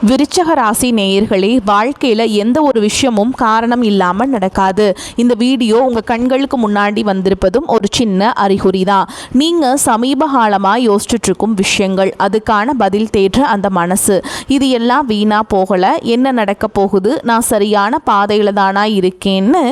விருச்சக ராசி நேயர்களே, வாழ்க்கையில் எந்த ஒரு விஷயமும் காரணம் இல்லாமல் நடக்காது. இந்த வீடியோ உங்கள் கண்களுக்கு முன்னாடி வந்திருப்பதும் ஒரு சின்ன அறிகுறி தான். நீங்கள் சமீப காலமாக யோசிச்சுட்டு இருக்கும் விஷயங்கள், அதுக்கான பதில் தேடுற அந்த மனசு, இது எல்லாம் வீணாக போகலை. என்ன நடக்க போகுது, நான் சரியான பாதையில் தானா இருக்கேன்னு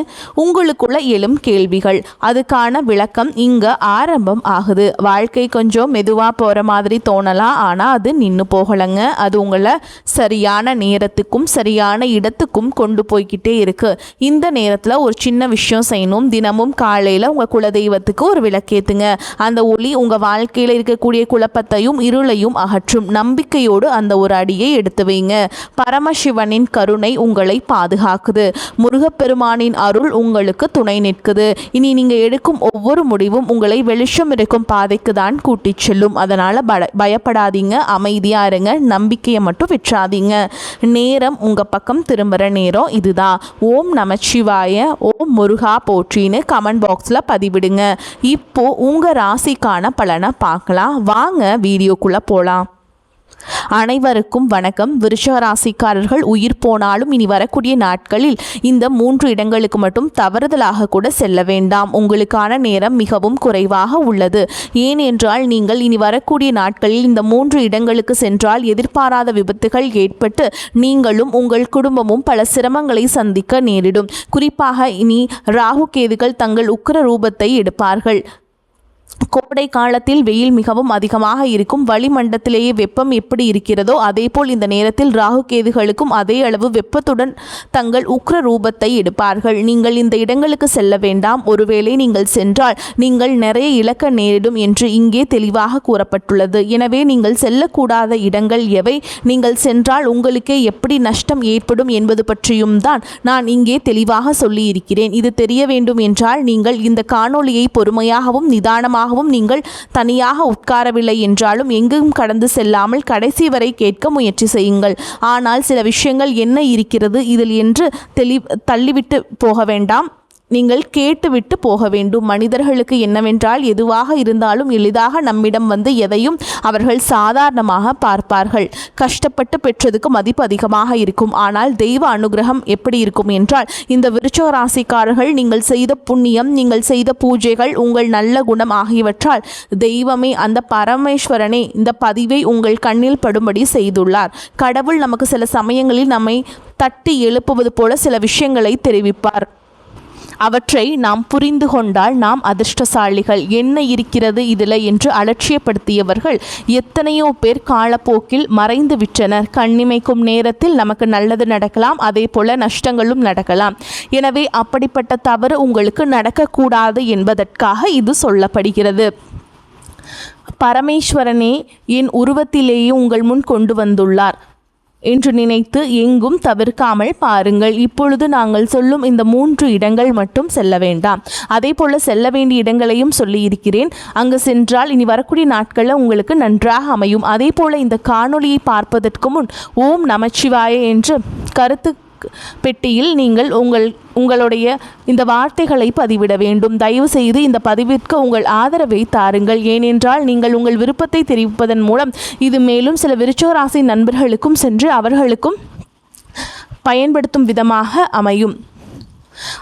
உங்களுக்குள்ள எழும் கேள்விகள், அதுக்கான விளக்கம் இங்கே ஆரம்பம் ஆகுது. வாழ்க்கை கொஞ்சம் மெதுவாக போகிற மாதிரி தோணலாம், ஆனால் அது நின்று போகலைங்க. அது உங்களை சரியான நேரத்துக்கும் சரியான இடத்துக்கும் கொண்டு போய்கிட்டே இருக்கு. இந்த நேரத்தில் ஒரு சின்ன விஷயம் செய்யணும். தினமும் காலையில் உங்கள் குலதெய்வத்துக்கு ஒரு விளக்கேத்துங்க. அந்த ஒளி உங்கள் வாழ்க்கையில் இருக்கக்கூடிய குழப்பத்தையும் இருளையும் அகற்றும். நம்பிக்கையோடு அந்த ஒரு அடியை எடுத்து வைங்க. பரமசிவனின் கருணை உங்களை பாதுகாக்குது. முருகப்பெருமானின் அருள் உங்களுக்கு துணை நிற்குது. இனி நீங்கள் எடுக்கும் ஒவ்வொரு முடிவும் உங்களை வெளிச்சம் இருக்கும் பாதைக்கு தான் கூட்டிச் செல்லும். அதனால் பயப்படாதீங்க, அமைதியாக இருங்க, நம்பிக்கையை மட்டும் விற்றாதீங்க. நேரம் உங்கள் பக்கம் திரும்புகிற நேரம் இதுதான். ஓம் நமச்சிவாய, ஓம் முருகா போற்றின்னு கமெண்ட் பாக்ஸில் பதிவிடுங்க. இப்போ உங்கள் ராசிக்கான பலனை பார்க்கலாம். வாங்க வீடியோக்குள்ளே போகலாம். அனைவருக்கும் வணக்கம். விருச்சிக ராசிக்காரர்கள் உயிர் போனாலும் இனி வரக்கூடிய நாட்களில் இந்த 3 இடங்களுக்கு மட்டும் தவறுதலாக கூட செல்ல வேண்டாம். உங்களுக்கான நேரம் மிகவும் குறைவாக உள்ளது. ஏனென்றால் நீங்கள் இனி வரக்கூடிய நாட்களில் இந்த 3 இடங்களுக்கு சென்றால் எதிர்பாராத விபத்துகள் ஏற்பட்டு நீங்களும் உங்கள் குடும்பமும் பல சிரமங்களை சந்திக்க நேரிடும். குறிப்பாக இனி ராகு கேதுகள் தங்கள் உக்கிர ரூபத்தை எடுப்பார்கள். கோடை காலத்தில் வெயில் மிகவும் அதிகமாக இருக்கும். வளிமண்டலத்திலேயே வெப்பம் எப்படி இருக்கிறதோ அதேபோல் இந்த நேரத்தில் ராகு கேதுகளுக்கும் அதே அளவு வெப்பத்துடன் தங்கள் உக்ர ரூபத்தை எடுப்பார்கள். நீங்கள் இந்த இடங்களுக்கு செல்ல வேண்டாம். ஒருவேளை நீங்கள் சென்றால் நீங்கள் நிறைய இழக்க நேரிடும் என்று இங்கே தெளிவாக கூறப்பட்டுள்ளது. எனவே நீங்கள் செல்லக்கூடாத இடங்கள் எவை, நீங்கள் சென்றால் உங்களுக்கே எப்படி நஷ்டம் ஏற்படும் என்பது பற்றியும் தான் நான் இங்கே தெளிவாக சொல்லியிருக்கிறேன். இது தெரிய வேண்டும் என்றால் நீங்கள் இந்த காணொளியை பொறுமையாகவும் நிதானமாக நீங்கள் தனியாக உட்காரவில்லை என்றாலும் எங்கும் கடந்து செல்லாமல் கடைசி வரை கேட்க முயற்சி செய்யுங்கள். ஆனால் சில விஷயங்கள் என்ன இருக்கிறது இதில் என்று தள்ளிவிட்டு போக வேண்டாம். நீங்கள் கேட்டுவிட்டு போக வேண்டும். மனிதர்களுக்கு என்னவென்றால் எதுவாக இருந்தாலும் எளிதாக நம்மிடம் வந்து எதையும் அவர்கள் சாதாரணமாக பார்ப்பார்கள். கஷ்டப்பட்டு பெற்றதுக்கு மதிப்பு அதிகமாக இருக்கும். ஆனால் தெய்வ அனுகிரகம் எப்படி இருக்கும் என்றால், இந்த விருச்சிக ராசிக்காரர்கள் நீங்கள் செய்த புண்ணியம், நீங்கள் செய்த பூஜைகள், உங்கள் நல்ல குணம் ஆகியவற்றால் தெய்வமே, அந்த பரமேஸ்வரனே இந்த பதிவை உங்கள் கண்ணில் படும்படி செய்துள்ளார். கடவுள் நமக்கு சில சமயங்களில் நம்மை தட்டி எழுப்புவது போல சில விஷயங்களை தெரிவிப்பார். அவற்றை நாம் புரிந்து கொண்டால் நாம் அதிர்ஷ்டசாலிகள். என்ன இருக்கிறது இதில் என்று அலட்சியப்படுத்தியவர்கள் எத்தனையோ பேர் காலப்போக்கில் மறைந்து விட்டனர். கண்ணிமைக்கும் நேரத்தில் நமக்கு நல்லது நடக்கலாம், அதே போல நஷ்டங்களும் நடக்கலாம். எனவே அப்படிப்பட்ட தவறு உங்களுக்கு நடக்கக்கூடாது என்பதற்காக இது சொல்லப்படுகிறது. பரமேஸ்வரனே என் உருவத்திலேயே உங்கள் முன் கொண்டு வந்துள்ளார் என்று நினைத்து எங்கும் தவிர்க்காமல் பாருங்கள். இப்பொழுது நாங்கள் சொல்லும் இந்த 3 இடங்கள் மட்டும் செல்ல வேண்டாம். அதே போல செல்ல வேண்டிய இடங்களையும் சொல்லி இருக்கிறேன். அங்கு சென்றால் இனி வரக்கூடிய நாட்களில் உங்களுக்கு நன்றாக அமையும். அதே போல இந்த காணொளியை பார்ப்பதற்கு முன் ஓம் நமச்சிவாய என்று கருத்து பெட்டியில் நீங்கள் உங்களுடைய இந்த வார்த்தைகளை பதிவிட வேண்டும். தயவு செய்து இந்த பதிவிற்கு உங்கள் ஆதரவை தாருங்கள். ஏனென்றால் நீங்கள் உங்கள் விருப்பத்தை தெரிவிப்பதன் மூலம் இது மேலும் சில விருச்சிக ராசி நண்பர்களுக்கும் சென்று அவர்களுக்கும் பயன்படுத்தும் விதமாக அமையும்.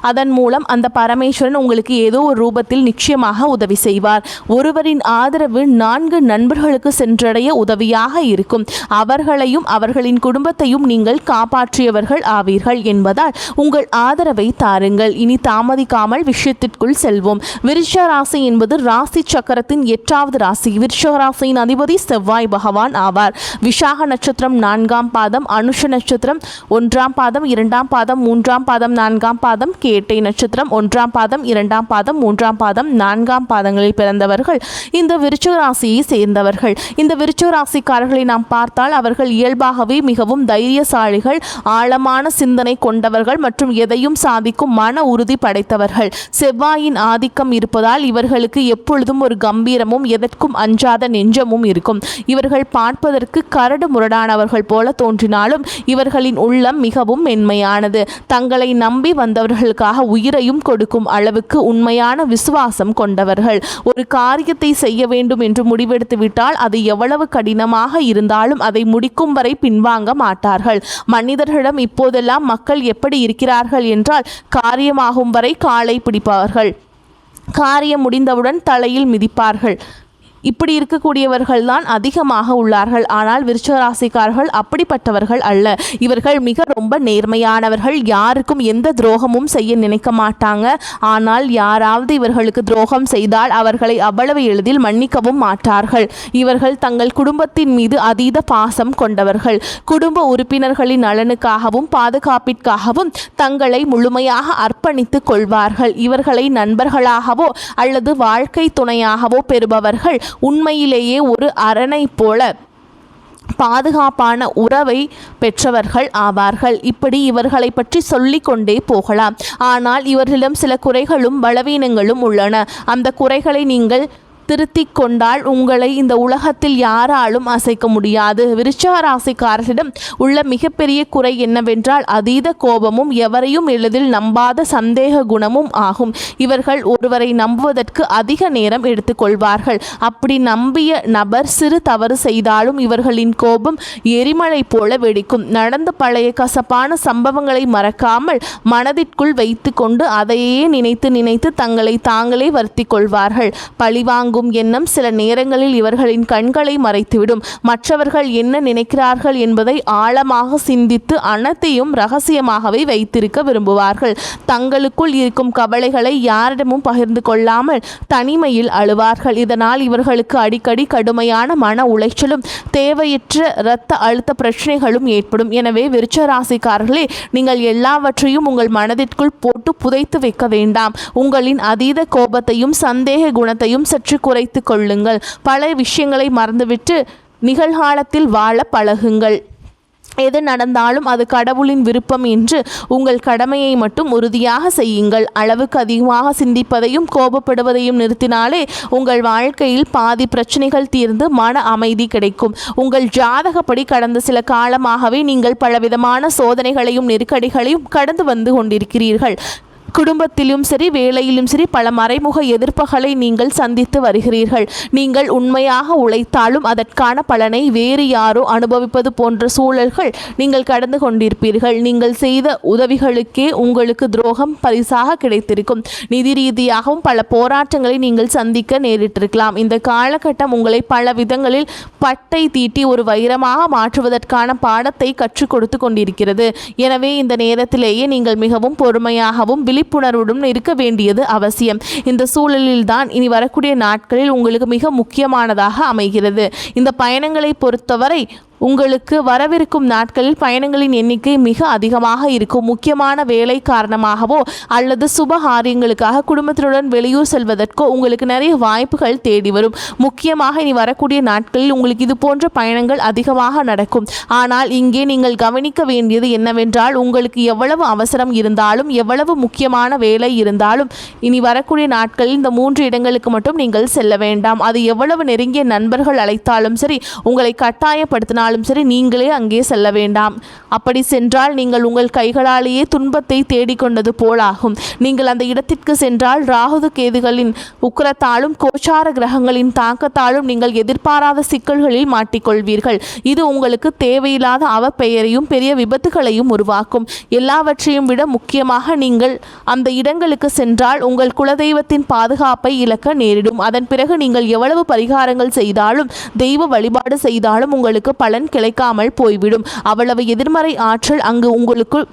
அதன் மூலம் அந்த பரமேஸ்வரன் உங்களுக்கு ஏதோ ஒரு ரூபத்தில் நிச்சயமாக உதவி செய்வார். ஒருவரின் ஆதரவு 4 நண்பர்களுக்கு சென்றடைய உதவியாக இருக்கும். அவர்களையும் அவர்களின் குடும்பத்தையும் நீங்கள் காப்பாற்றியவர்கள் ஆவீர்கள் என்பதால் உங்கள் ஆதரவை தாருங்கள். இனி தாமதிக்காமல் விஷயத்திற்குள் செல்வோம். விருச்சிக ராசி என்பது ராசி சக்கரத்தின் 8வது ராசி. விருச்சிக ராசியின் அதிபதி செவ்வாய் பகவான் ஆவார். விசாக நட்சத்திரம் 4ஆம் பாதம், அனுஷ நட்சத்திரம் 1ஆம் பாதம், 2ஆம் பாதம், 3ஆம் பாதம், 4ஆம் பாதம், கேட்டை நட்சத்திரம் 1ஆம் பாதம், 2ஆம் பாதம், 3ஆம் பாதம், 4ஆம் பாதங்களில் பிறந்தவர்கள் இந்த விருச்சிக ராசியை சேர்ந்தவர்கள். இந்த விருச்சிக ராசிக்காரர்களை நாம் பார்த்தால் அவர்கள் இயல்பாகவே மிகவும் தைரியசாலிகள், ஆழமான சிந்தனை கொண்டவர்கள் மற்றும் எதையும் சாதிக்கும் மன உறுதி படைத்தவர்கள். செவ்வாயின் ஆதிக்கம் இருப்பதால் இவர்களுக்கு எப்பொழுதும் ஒரு கம்பீரமும் எதற்கும் அஞ்சாத நெஞ்சமும் இருக்கும். இவர்கள் பார்ப்பதற்கு கரடு முரடானவர்கள் போல தோன்றினாலும் இவர்களின் உள்ளம் மிகவும் மென்மையானது. தங்களை நம்பி வந்தவர்கள் மற்றவர்களுக்காக உயிரையும் கொடுக்கும் அளவுக்கு உண்மையான விசுவாசம் கொண்டவர்கள். ஒரு காரியத்தை செய்ய வேண்டும் என்று முடிவெடுத்து விட்டால் அது எவ்வளவு கடினமாக இருந்தாலும் அதை முடிக்கும் வரை பின்வாங்க மாட்டார்கள். மனிதர்களிடம் இப்போதெல்லாம் மக்கள் எப்படி இருக்கிறார்கள் என்றால், காரியமாகும் வரை காலை பிடிப்பவர்கள், காரியம் முடிந்தவுடன் தலையில் மிதிப்பார்கள். இப்படி இருக்கக்கூடியவர்கள் தான் அதிகமாக உள்ளார்கள். ஆனால் விருச்சிக ராசிக்காரர்கள் அப்படிப்பட்டவர்கள் அல்ல. இவர்கள் மிக ரொம்ப நேர்மையானவர்கள். யாருக்கும் எந்த துரோகமும் செய்ய நினைக்க மாட்டாங்க. ஆனால் யாராவது இவர்களுக்கு துரோகம் செய்தால் அவர்களை அவ்வளவு எளிதில் மன்னிக்கவும் மாட்டார்கள். இவர்கள் தங்கள் குடும்பத்தின் மீது அதீத பாசம் கொண்டவர்கள். குடும்ப உறுப்பினர்களின் நலனுக்காகவும் பாதுகாப்பிற்காகவும் தங்களை முழுமையாக அர்ப்பணித்துக் கொள்வார்கள். இவர்களை நண்பர்களாகவோ அல்லது வாழ்க்கை துணையாகவோ பெறுபவர்கள் உண்மையிலேயே ஒரு அரணை போல பாதுகாப்பான உறவை பெற்றவர்கள் ஆவார்கள். இப்படி இவர்களை பற்றி சொல்லிக்கொண்டே போகலாம். ஆனால் இவர்களிடம் சில குறைகளும் பலவீனங்களும் உள்ளன. அந்த குறைகளை நீங்கள் திருத்திக் கொண்டால் உங்களை இந்த உலகத்தில் யாராலும் அசைக்க முடியாது. விருச்சிக ராசிக்காரர்களிடம் உள்ள மிகப்பெரிய குறை என்னவென்றால் அதீத கோபமும் எவரையும் எளிதில் நம்பாத சந்தேக குணமும் ஆகும். இவர்கள் ஒருவரை நம்புவதற்கு அதிக நேரம் எடுத்துக்கொள்வார்கள். அப்படி நம்பிய நபர் சிறு தவறு செய்தாலும் இவர்களின் கோபம் எரிமலை போல வெடிக்கும். நடந்த பழைய கசப்பான சம்பவங்களை மறக்காமல் மனதிற்குள் வைத்து கொண்டு அதையே நினைத்து நினைத்து தங்களை தாங்களே வருத்தி கொள்வார்கள். பழிவாங்கும் எண்ணம் சில நேரங்களில் இவர்களின் கண்களை மறைத்துவிடும். மற்றவர்கள் என்ன நினைக்கிறார்கள் என்பதை ஆழமாக சிந்தித்து அனைத்தையும் ரகசியமாகவே வைத்திருக்க விரும்புவார்கள். தங்களுக்குள் இருக்கும் கவலைகளை யாரிடமும் பகிர்ந்து கொள்ளாமல் தனிமையில் அழுவார்கள். இதனால் இவர்களுக்கு அடிக்கடி கடுமையான மன உளைச்சலும் தேவையற்ற இரத்த அழுத்த பிரச்சனைகளும் ஏற்படும். எனவே விருச்சிக ராசிக்காரர்களே, நீங்கள் எல்லாவற்றையும் உங்கள் மனதிற்குள் போட்டு புதைத்து வைக்க வேண்டாம். உங்களின் அதீத கோபத்தையும் சந்தேக குணத்தையும் சற்று குறைத்து கொள்ளுங்கள். பல விஷயங்களை மறந்துவிட்டு நிகழ்காலத்தில் வாழ பழகுங்கள். எது நடந்தாலும் அது கடவுளின் விருப்பம் என்று உங்கள் கடமையை மட்டும் உறுதியாக செய்யுங்கள். அளவுக்கு அதிகமாக சிந்திப்பதையும் கோபப்படுவதையும் நிறுத்தினாலே உங்கள் வாழ்க்கையில் பாதி பிரச்சனைகள் தீர்ந்து மன அமைதி கிடைக்கும். உங்கள் ஜாதகப்படி கடந்த சில காலமாகவே நீங்கள் பலவிதமான சோதனைகளையும் நெருக்கடிகளையும் கடந்து வந்து கொண்டிருக்கிறீர்கள். குடும்பத்திலும் சரி, வேலையிலும் சரி பல மறைமுக எதிர்ப்புகளை நீங்கள் சந்தித்து வருகிறீர்கள். நீங்கள் உண்மையாக உழைத்தாலும் அதற்கான பலனை வேறு யாரோ அனுபவிப்பது போன்ற சூழல்கள் நீங்கள் கடந்து கொண்டிருப்பீர்கள். நீங்கள் செய்த உதவிகளுக்கே உங்களுக்கு துரோகம் பரிசாக கிடைத்திருக்கும். நிதி ரீதியாகவும் பல போராட்டங்களை நீங்கள் சந்திக்க நேரிட்டிருக்கலாம். இந்த காலகட்டம் உங்களை பல விதங்களில் பட்டை தீட்டி ஒரு வைரமாக மாற்றுவதற்கான பாடத்தை கற்றுக் கொடுத்து கொண்டிருக்கிறது. எனவே இந்த நேரத்திலேயே நீங்கள் மிகவும் பொறுமையாகவும் விழிப்புணர்வுடன் இருக்க வேண்டியது அவசியம். இந்த சூழலில் தான் இனி வரக்கூடிய நாட்களில் உங்களுக்கு மிக முக்கியமானதாக அமைகிறது. இந்த பயணங்களை பொறுத்தவரை உங்களுக்கு வரவிருக்கும் நாட்களில் பயணங்களின் எண்ணிக்கை மிக அதிகமாக இருக்கும். முக்கியமான வேலை காரணமாகவோ அல்லது சுப காரியங்களுக்காக குடும்பத்தினுடன் வெளியூர் செல்வதற்கோ உங்களுக்கு நிறைய வாய்ப்புகள் தேடி வரும். முக்கியமாக இனி வரக்கூடிய நாட்களில் உங்களுக்கு இது போன்ற பயணங்கள் அதிகமாக நடக்கும். ஆனால் இங்கே நீங்கள் கவனிக்க வேண்டியது என்னவென்றால், உங்களுக்கு எவ்வளவு அவசரம் இருந்தாலும் எவ்வளவு முக்கியமான வேலை இருந்தாலும் இனி வரக்கூடிய நாட்களில் இந்த 3 இடங்களுக்கு மட்டும் நீங்கள் செல்ல வேண்டாம். அது எவ்வளவு நெருங்கிய நண்பர்கள் அழைத்தாலும் சரி, உங்களை கட்டாயப்படுத்தினாலும் சரி, நீங்களே அங்கே செல்ல வேண்டாம். அப்படி சென்றால் நீங்கள் உங்கள் கைகளாலேயே துன்பத்தை தேடிக்கொண்டது போலாகும். நீங்கள் அந்த இடத்திற்கு சென்றால் ராகு கேதுகளின் உக்கிரத்தாலும் கோச்சார கிரகங்களின் தாக்கத்தாலும் நீங்கள் எதிர்பாராத சிக்கல்களில் மாட்டிக்கொள்வீர்கள். இது உங்களுக்கு தேவையில்லாத அவப்பெயரையும் பெரிய விபத்துகளையும் உருவாக்கும். எல்லாவற்றையும் விட முக்கியமாக நீங்கள் அந்த இடங்களுக்கு சென்றால் உங்கள் குலதெய்வத்தின் பாதுகாப்பை இழக்க நேரிடும். அதன் பிறகு நீங்கள் எவ்வளவு பரிகாரங்கள் செய்தாலும் தெய்வ வழிபாடு செய்தாலும் உங்களுக்கு பலன் கிடைக்காமல் போய்விடும். அவ்வளவு எதிர்மறை ஆற்றல் அங்கு உங்களுக்குள்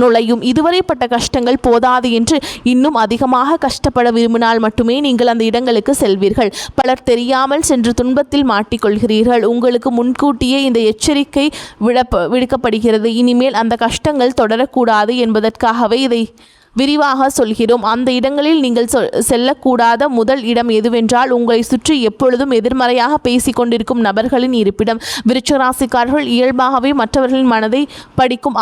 நுழையும். இதுவரைப்பட்ட கஷ்டங்கள் போதாது என்று இன்னும் அதிகமாக கஷ்டப்பட விரும்பினால் மட்டுமே நீங்கள் அந்த இடங்களுக்கு செல்வீர்கள். பலர் தெரியாமல் சென்று துன்பத்தில் மாட்டிக்கொள்கிறீர்கள். உங்களுக்கு முன்கூட்டியே இந்த எச்சரிக்கை விடுக்கப்படுகிறது. இனிமேல் அந்த கஷ்டங்கள் தொடரக்கூடாது என்பதற்காகவே இதை விரிவாக சொல்கிறோம். அந்த இடங்களில் நீங்கள் செல்லக்கூடாத முதல் இடம் எதுவென்றால், உங்களை சுற்றி எப்பொழுதும் எதிர்மறையாக பேசிக் கொண்டிருக்கும் நபர்களின் இருப்பிடம். விருச்சிகராசிக்காரர்கள் இயல்பாகவே மற்றவர்களின் மனதை படிக்கும்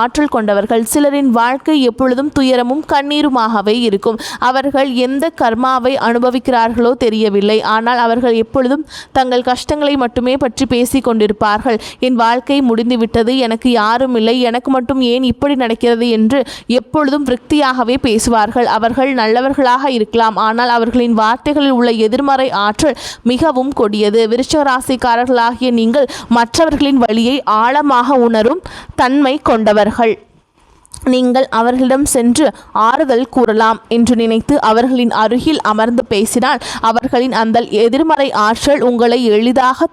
ஆற்றல் கொண்டவர்கள். சிலரின் வாழ்க்கை எப்பொழுதும் துயரமும் கண்ணீருமாகவே இருக்கும். அவர்கள் எந்த கர்மாவை அனுபவிக்கிறார்களோ தெரியவில்லை. ஆனால் அவர்கள் எப்பொழுதும் தங்கள் கஷ்டங்களை மட்டுமே பற்றி பேசிக் கொண்டிருப்பார்கள். என் வாழ்க்கை முடிந்துவிட்டது, எனக்கு யாரும் இல்லை, எனக்கு மட்டும் ஏன் இப்படி நடக்கிறது என்று எப்பொழுதும் விரக்தியாகவே பேசுவார்கள். அவர்கள் நல்லவர்களாக இருக்கலாம், ஆனால் அவர்களின் வார்த்தைகளில் உள்ள எதிர்மறை ஆற்றல் மிகவும் கொடியது. விருச்சிக ராசிக்காரர்களாகிய நீங்கள் மற்றவர்களின் வழியை ஆழமாக உணரும் தன்மை கொண்டவர்கள். நீங்கள் அவர்களிடம் சென்று ஆறுதல் கூறலாம் என்று நினைத்து அவர்களின் அருகில் அமர்ந்து பேசினால் அவர்களின் அந்த எதிர்மறை ஆற்றல் உங்களை எளிதாக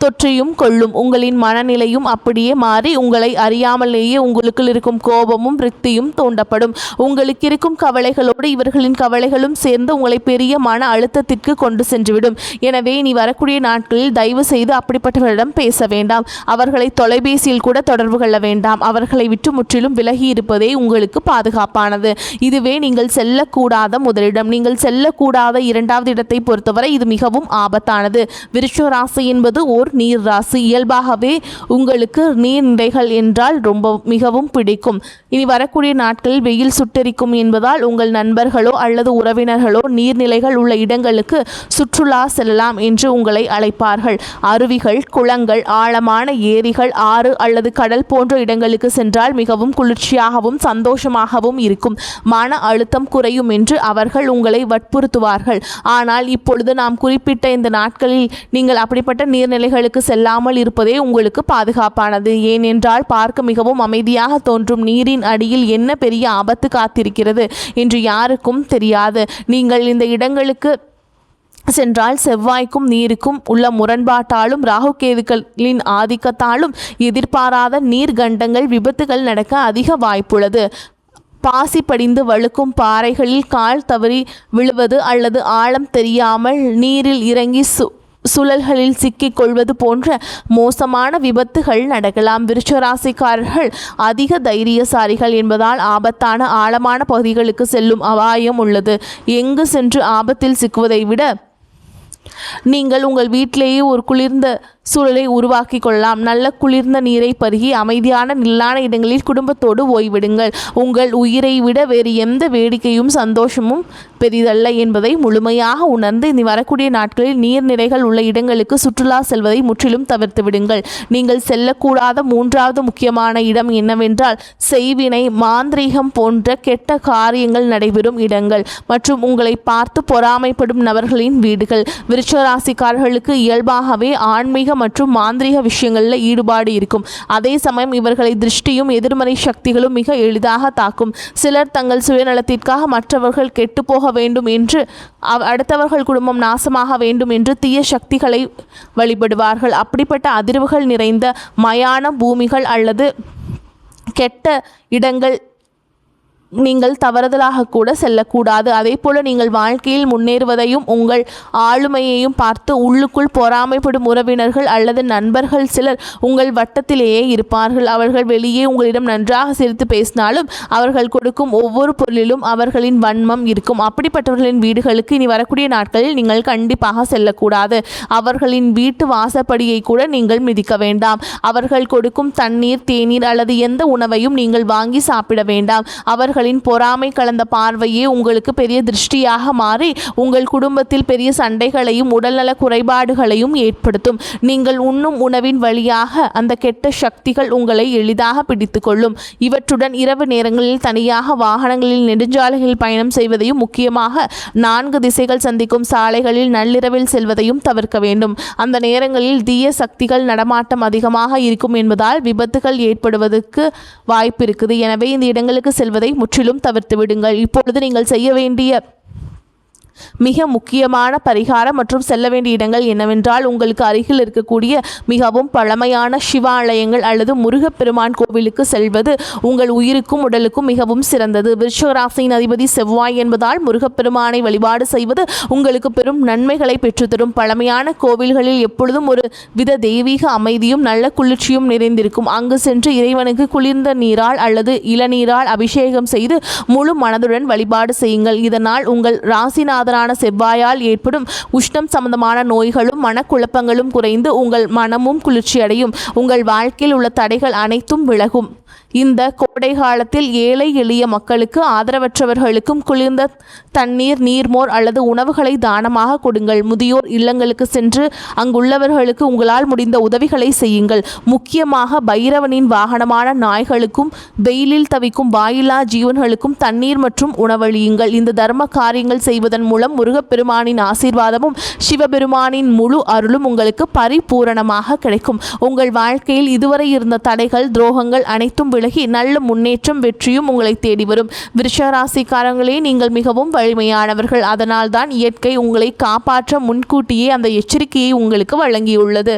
தொற்றியும் கொள்ளும். உங்களின் மனநிலையும் அப்படியே மாறி உங்களை அறியாமலேயே உங்களுக்குள் இருக்கும் கோபமும் விரக்தியும் தூண்டப்படும். உங்களுக்கு இருக்கும் கவலைகளோடு இவர்களின் கவலைகளும் சேர்ந்து உங்களை பெரிய மன அழுத்தத்திற்கு கொண்டு சென்றுவிடும். எனவே நீ வரக்கூடிய நாட்களில் தயவு செய்து அப்படிப்பட்டவர்களிடம் பேச வேண்டாம். அவர்களை தொலைபேசியில் கூட தொடர்பு கொள்ள வேண்டாம். அவர்களை விட்டு முற்றிலும் விலகி இருப்பதே உங்களுக்கு பாதுகாப்பானது. இதுவே நீங்கள் செல்லக்கூடாத முதலிடம். நீங்கள் செல்லக்கூடாத இரண்டாவது இடத்தை பொறுத்தவரை இது மிகவும் ஆபத்தானது. விருச்சிக ராசி என்பது ஓர் நீர் ராசி. இயல்பாகவே உங்களுக்கு நீர்நிலைகள் என்றால் மிகவும் பிடிக்கும். இனி வரக்கூடிய நாட்களில் வெயில் சுட்டெரிக்கும் என்பதால் உங்கள் நண்பர்களோ அல்லது உறவினர்களோ நீர்நிலைகள் உள்ள இடங்களுக்கு சுற்றுலா செல்லலாம் என்று உங்களை அழைப்பார்கள். அருவிகள், குளங்கள், ஆழமான ஏரிகள், ஆறு அல்லது கடல் போன்ற இடங்களுக்கு சென்றால் மிகவும் குளிர்ச்சியாகவும் சந்தோஷமாகவும் இருக்கும். மன அழுத்தம் குறையும் என்று அவர்கள் உங்களை வற்புறுத்துவார்கள். ஆனால் இப்பொழுது நாம் குறிப்பிட்ட இந்த நாட்களில் நீங்கள் அப்படிப்பட்ட நீர்நிலைகளுக்கு செல்லாமல் இருப்பதே உங்களுக்கு பாதுகாப்பானது. ஏனென்றால் பார்க்க மிகவும் அமைதியாக தோன்றும் நீரின் அடியில் என்ன பெரிய ஆபத்து காத்திருக்கிறது என்று யாருக்கும் தெரியாது. நீங்கள் இந்த இடங்களுக்கு சென்றால் செவ்வாய்க்கும் நீருக்கும் உள்ள முரண்பாட்டாலும் ராகுகேதுக்களின் ஆதிக்கத்தாலும் எதிர்பாராத நீர்கண்டங்கள் விபத்துகள் நடக்க அதிக வாய்ப்புள்ளது. பாசி படிந்து வழுக்கும் பாறைகளில் கால் தவறி விழுவது அல்லது ஆழம் தெரியாமல் நீரில் இறங்கி சுழல்களில் சிக்கிக் கொள்வது போன்ற மோசமான விபத்துகள் நடக்கலாம். விருச்சிக ராசிக்காரர்கள் அதிக தைரியசாலிகள் என்பதால் ஆபத்தான ஆழமான பகுதிகளுக்கு செல்லும் அபாயம் உள்ளது. எங்கு சென்று ஆபத்தில் சிக்குவதை விட நீங்கள் உங்கள் வீட்டிலேயே ஒரு குளிர்ந்த சூழலை உருவாக்கி கொள்ளலாம். நல்ல குளிர்ந்த நீரை பருகி அமைதியான நில்லான இடங்களில் குடும்பத்தோடு ஓய்விடுங்கள். உங்கள் உயிரை விட வேறு எந்த வேடிக்கையும் சந்தோஷமும் பெரிதல்ல என்பதை முழுமையாக உணர்ந்து இனி வரக்கூடிய நாட்களில் நீர்நிலைகள் உள்ள இடங்களுக்கு சுற்றுலா செல்வதை முற்றிலும் தவிர்த்து விடுங்கள். நீங்கள் செல்லக்கூடாத மூன்றாவது முக்கியமான இடம் என்னவென்றால் செய்வினை, மாந்திரீகம் போன்ற கெட்ட காரியங்கள் நடைபெறும் இடங்கள் மற்றும் உங்களை பார்த்து பொறாமைப்படும் நபர்களின் வீடுகள். விருச்சிக ராசிக்காரர்களுக்கு இயல்பாகவே ஆன்மீக மற்றும் மாந்திரீக விஷயங்களில் ஈடுபாடு இருக்கும். அதே சமயம் இவர்களை திருஷ்டியும் எதிர்மறை சக்திகளும் மிக எளிதாக தாக்கும். சிலர் தங்கள் சுயநலத்திற்காக மற்றவர்கள் கெட்டுப்போக வேண்டும் என்று, அடுத்தவர்கள் குடும்பம் நாசமாக வேண்டும் என்று தீய சக்திகளை வழிபடுவார்கள். அப்படிப்பட்ட அதிர்வுகள் நிறைந்த மயான பூமிகள் அல்லது கெட்ட இடங்கள் நீங்கள் தவறுதலாக கூட செல்லக்கூடாது. அதே போல நீங்கள் வாழ்க்கையில் முன்னேறுவதையும் உங்கள் ஆளுமையையும் பார்த்து உள்ளுக்குள் பொறாமைப்படும் உறவினர்கள் அல்லது நண்பர்கள் சிலர் உங்கள் வட்டத்திலேயே இருப்பார்கள். அவர்கள் வெளியே உங்களிடம் நன்றாக சிரித்து பேசினாலும் அவர்கள் கொடுக்கும் ஒவ்வொரு பொருளிலும் அவர்களின் வன்மம் இருக்கும். அப்படிப்பட்டவர்களின் வீடுகளுக்கு இனி வரக்கூடிய நாட்களில் நீங்கள் கண்டிப்பாக செல்லக்கூடாது. அவர்களின் வீட்டு வாசப்படியை கூட நீங்கள் மிதிக்க வேண்டாம். அவர்கள் கொடுக்கும் தண்ணீர், தேநீர் அல்லது எந்த உணவையும் நீங்கள் வாங்கி சாப்பிட வேண்டாம். அவர்களின் பொறாமை கலந்த பார்வையே உங்களுக்கு பெரிய திருஷ்டியாக மாறி உங்கள் குடும்பத்தில் பெரிய சண்டைகளையும் உடல்நல குறைபாடுகளையும் ஏற்படுத்தும். நீங்கள் உண்ணும் உணவின் வழியாக அந்த கெட்ட சக்திகள் உங்களை எளிதாக பிடித்து கொள்ளும். இவற்றுடன் இரவு நேரங்களில் தனியாக வாகனங்களில் நெடுஞ்சாலைகளில் பயணம் செய்வதையும், முக்கியமாக 4 திசைகள் சந்திக்கும் சாலைகளில் நள்ளிரவில் செல்வதையும் தவிர்க்க வேண்டும். அந்த நேரங்களில் தீய சக்திகள் நடமாட்டம் அதிகமாக இருக்கும் என்பதால் விபத்துகள் ஏற்படுவதற்கு வாய்ப்பு இருக்குது. எனவே இந்த இடங்களுக்கு செல்வதை முற்றிலும் தவிர்த்து விடுங்கள். இப்பொழுது நீங்கள் செய்ய வேண்டிய மிக முக்கியமான பரிகாரம் மற்றும் செல்ல வேண்டிய இடங்கள் என்னவென்றால், உங்களுக்கு அருகில் இருக்கக்கூடிய மிகவும் பழமையான சிவாலயங்கள் அல்லது முருகப்பெருமான் கோவிலுக்கு செல்வது உங்கள் உயிருக்கும் உடலுக்கும் மிகவும் சிறந்தது. விருச்சிக ராசியின் அதிபதி செவ்வாய் என்பதால் முருகப்பெருமானை வழிபாடு செய்வது உங்களுக்கு பெரும் நன்மைகளை பெற்றுத்தரும். பழமையான கோவில்களில் எப்பொழுதும் ஒரு வித தெய்வீக அமைதியும் நல்ல குளிர்ச்சியும் நிறைந்திருக்கும். அங்கு சென்று இறைவனுக்கு குளிர்ந்த நீரால் அல்லது இளநீரால் அபிஷேகம் செய்து முழு மனதுடன் வழிபாடு செய்யுங்கள். இதனால் உங்கள் ராசிநாதனான செவ்வாயால் ஏற்படும் உஷ்ணம் சம்பந்தமான நோய்களும் மனக்குழப்பங்களும் குறைந்து உங்கள் மனமும் குளிர்ச்சியடையும். உங்கள் வாழ்க்கையில் உள்ள தடைகள் அனைத்தும் விலகும். இந்த கோடை காலத்தில் ஏழை எளிய மக்களுக்கு, ஆதரவற்றவர்களுக்கும் குளிர்ந்த தண்ணீர், நீர்மோர் அல்லது உணவுகளை தானமாக கொடுங்கள். முதியோர் இல்லங்களுக்கு சென்று அங்குள்ளவர்களுக்கு உங்களால் முடிந்த உதவிகளை செய்யுங்கள். முக்கியமாக பைரவனின் வாகனமான நாய்களுக்கும் வெயிலில் தவிக்கும் வாயிலா ஜீவன்களுக்கும் தண்ணீர் மற்றும் உணவளியுங்கள். இந்த தர்ம காரியங்கள் செய்வதன் மூலம் முருகப்பெருமானின் ஆசீர்வாதமும் சிவபெருமானின் முழு அருளும் உங்களுக்கு பரிபூரணமாக கிடைக்கும். உங்கள் வாழ்க்கையில் இதுவரை இருந்த தடைகள், துரோகங்கள் அனைத்தும் விலகி நல்ல முன்னேற்றம், வெற்றியும் உங்களை தேடி வரும். விருச்சிக ராசிக்காரங்களே, நீங்கள் மிகவும் வலிமையானவர்கள். அதனால்தான் இயற்கை உங்களை காப்பாற்ற முன்கூட்டியே அந்த எச்சரிக்கையை உங்களுக்கு வழங்கியுள்ளது.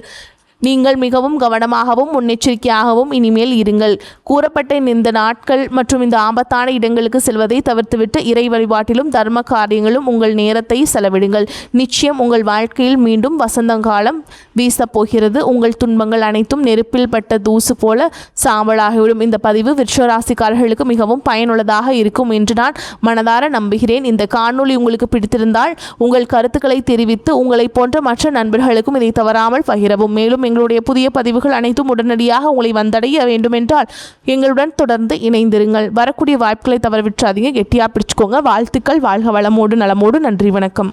நீங்கள் மிகவும் கவனமாகவும் முன்னெச்சரிக்கையாகவும் இனிமேல் இருங்கள். கூறப்பட்ட இந்த நாட்கள் மற்றும் இந்த ஆபத்தான இடங்களுக்கு செல்வதை தவிர்த்துவிட்டு இறை வழிபாட்டிலும் தர்ம காரியங்களும் உங்கள் நேரத்தை செலவிடுங்கள். நிச்சயம் உங்கள் வாழ்க்கையில் மீண்டும் வசந்தகாலம் வீசப்போகிறது. உங்கள் துன்பங்கள் அனைத்தும் நெருப்பில் பட்ட தூசு போல சாம்பலாகிவிடும். இந்த பதிவு விருச்சிக ராசிக்காரர்களுக்கு மிகவும் பயனுள்ளதாக இருக்கும் என்று நான் மனதார நம்புகிறேன். இந்த காணொளி உங்களுக்கு பிடித்திருந்தால் உங்கள் கருத்துக்களை தெரிவித்து உங்களை போன்ற மற்ற நண்பர்களுக்கும் இதை தவறாமல் பகிரவும். மேலும் எங்களுடைய புதிய பதிவுகள் அனைத்தும் உடனடியாக உங்களை வந்தடைய வேண்டுமென்றால் எங்களுடன் தொடர்ந்து இணைந்திருங்கள். வரக்கூடிய வாய்ப்புகளை தவற விட்டுறாதீங்க. கெட்டியாக பிடிச்சுக்கோங்க. வாழ்த்துக்கள். வாழ்க வளமோடு நலமோடு. நன்றி, வணக்கம்.